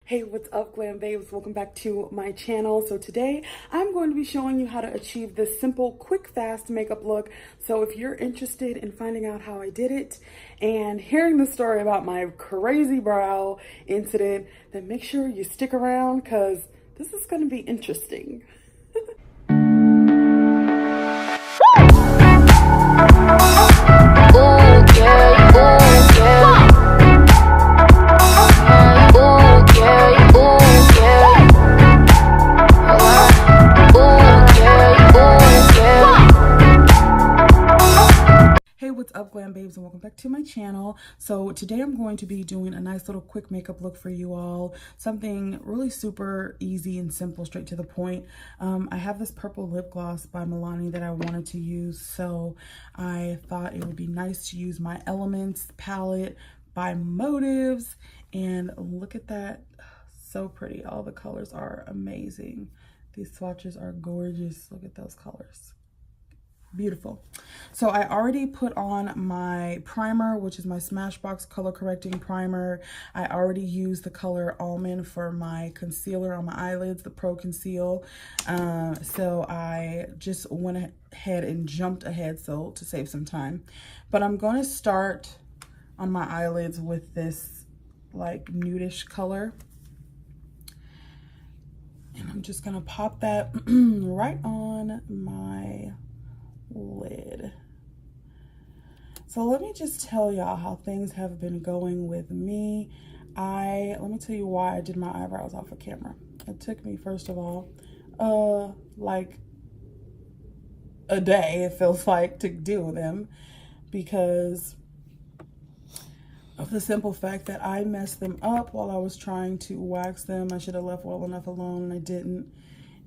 Hey, what's up, Glam Babes? Welcome back to my channel. So today I'm going to be showing you how to achieve this simple, quick, fast makeup look. So if you're interested in finding out how I did it and hearing the story about my crazy brow incident, then make sure you stick around because this is going to be interesting. Hey, what's up, Glam Babes, and welcome back to my channel. So today I'm going to be doing a nice little quick makeup look for you all. Something really super easy and simple, straight to the point. I have this purple lip gloss by Milani that I wanted to use, so I thought it would be nice to use my Elements palette by Motives. And look at that, so pretty. All the colors are amazing. These swatches are gorgeous. Look at those colors. Beautiful. So I already put on my primer, which is my Smashbox color correcting primer. I already used the color Almond for my concealer on my eyelids, the Pro Conceal. So I just went ahead and jumped ahead so to save some time. But I'm going to start on my eyelids with this like nudish color. And I'm just going to pop that right on my lid. So let me just tell y'all how things have been going with me. Let me tell you why I did my eyebrows off of camera. It took me, first of all, like a day, it feels like, to do them because of the simple fact that I messed them up while I was trying to wax them. I should have left well enough alone and I didn't.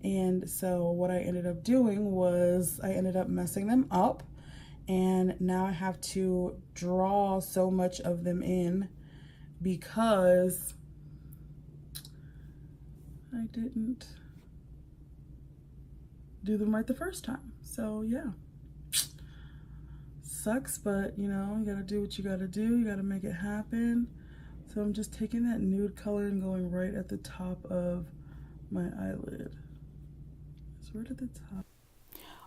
And so what I ended up doing was I ended up messing them up, and now I have to draw so much of them in because I didn't do them right the first time. So yeah, sucks, but you know, you gotta do what you gotta do. You gotta make it happen. So I'm just taking that nude color and going right at the top of my eyelid. Right at the top.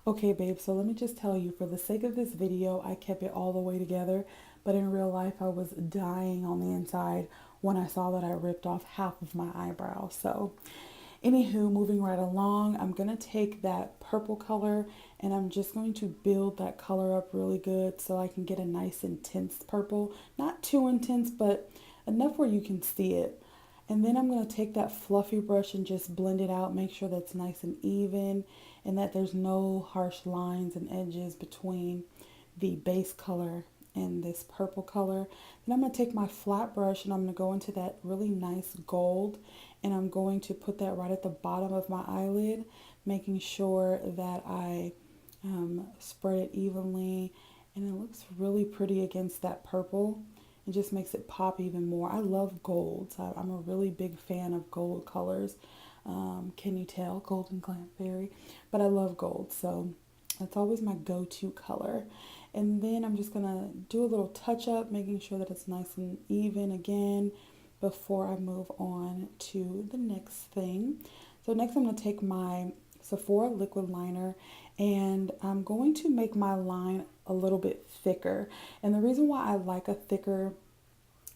Okay, babe, so let me just tell you, for the sake of this video, I kept it all the way together, but in real life, I was dying on the inside when I saw that I ripped off half of my eyebrow. So, anywho, moving right along, I'm going to take that purple color and I'm just going to build that color up really good so I can get a nice intense purple. Not too intense, but enough where you can see it. And then I'm going to take that fluffy brush and just blend it out, make sure that's nice and even and that there's no harsh lines and edges between the base color and this purple color. Then I'm going to take my flat brush and I'm going to go into that really nice gold and I'm going to put that right at the bottom of my eyelid, making sure that I spread it evenly, and it looks really pretty against that purple. It just makes it pop even more. I love gold. So I'm a really big fan of gold colors. Can you tell? GOLDENGLAMFAIRY. But I love gold, so that's always my go-to color. And then I'm just going to do a little touch-up, making sure that it's nice and even again before I move on to the next thing. So next I'm going to take my Sephora liquid liner and I'm going to make my line a little bit thicker. And the reason why I like a thicker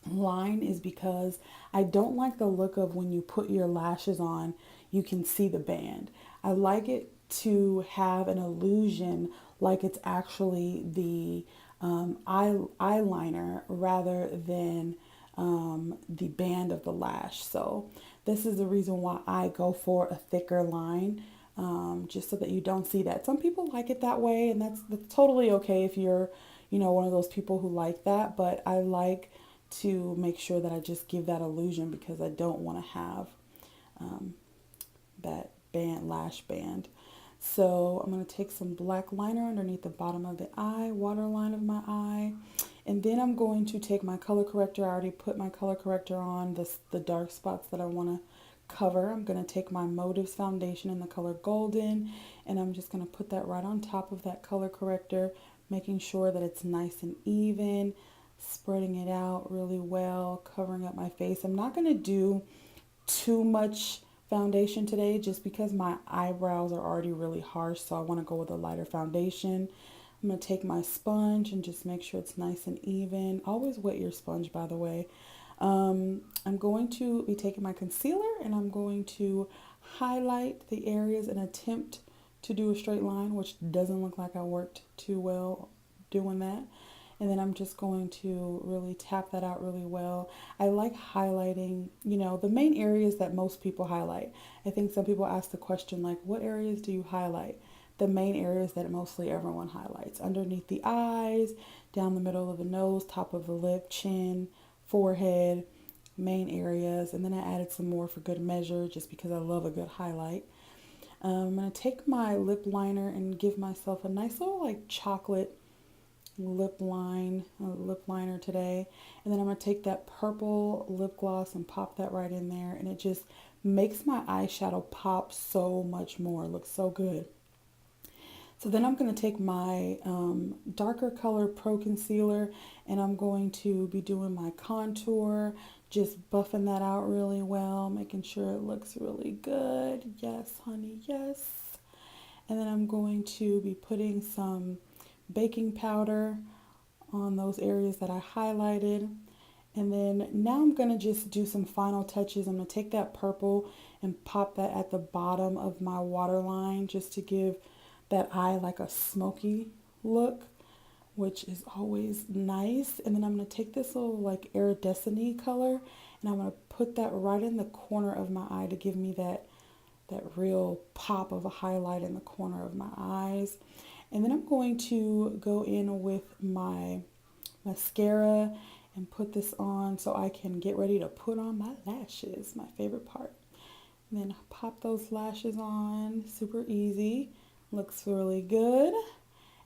line is because I don't like the look of when you put your lashes on, you can see the band. I like it to have an illusion like it's actually the eyeliner rather than the band of the lash. So this is the reason why I go for a thicker line. Just so that you don't see that. Some people like it that way, and that's totally okay if you're, you know, one of those people who like that, but I like to make sure that I just give that illusion because I don't want to have that lash band. So I'm going to take some black liner underneath the bottom of the eye, waterline of my eye, and then I'm going to take my color corrector. I already put my color corrector on the dark spots that I want to cover. I'm going to take my Motives foundation in the color Golden and I'm just going to put that right on top of that color corrector, making sure that it's nice and even, spreading it out really well, covering up my face. I'm not going to do too much foundation today just because my eyebrows are already really harsh, so I want to go with a lighter foundation. I'm going to take my sponge and just make sure it's nice and even. Always wet your sponge, by the way. I'm going to be taking my concealer and I'm going to highlight the areas and attempt to do a straight line, which doesn't look like I worked too well doing that. And then I'm just going to really tap that out really well. I like highlighting, you know, the main areas that most people highlight. I think some people ask the question like, what areas do you highlight? The main areas that mostly everyone highlights. Underneath the eyes, down the middle of the nose, top of the lip, chin, forehead, main areas. And then I added some more for good measure just because I love a good highlight. I'm going to take my lip liner and give myself a nice little like chocolate lip liner today. And then I'm going to take that purple lip gloss and pop that right in there. And it just makes my eyeshadow pop so much more. It looks so good. So then I'm going to take my darker color Pro Concealer and I'm going to be doing my contour, just buffing that out really well, making sure it looks really good. Yes, honey, yes. And then I'm going to be putting some baking powder on those areas that I highlighted. And then now I'm going to just do some final touches. I'm going to take that purple and pop that at the bottom of my waterline just to give that eye like a smoky look, which is always nice. And then I'm going to take this little like iridescent color and I'm going to put that right in the corner of my eye to give me that real pop of a highlight in the corner of my eyes. And then I'm going to go in with my mascara and put this on so I can get ready to put on my lashes, my favorite part. And then pop those lashes on, super easy. Looks really good.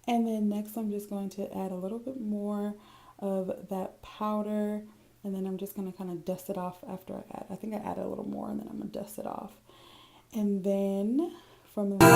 And then next I'm just going to add a little bit more of that powder and then I'm just going to kind of dust it off after I think I added a little more and then I'm going to dust it off. And then from there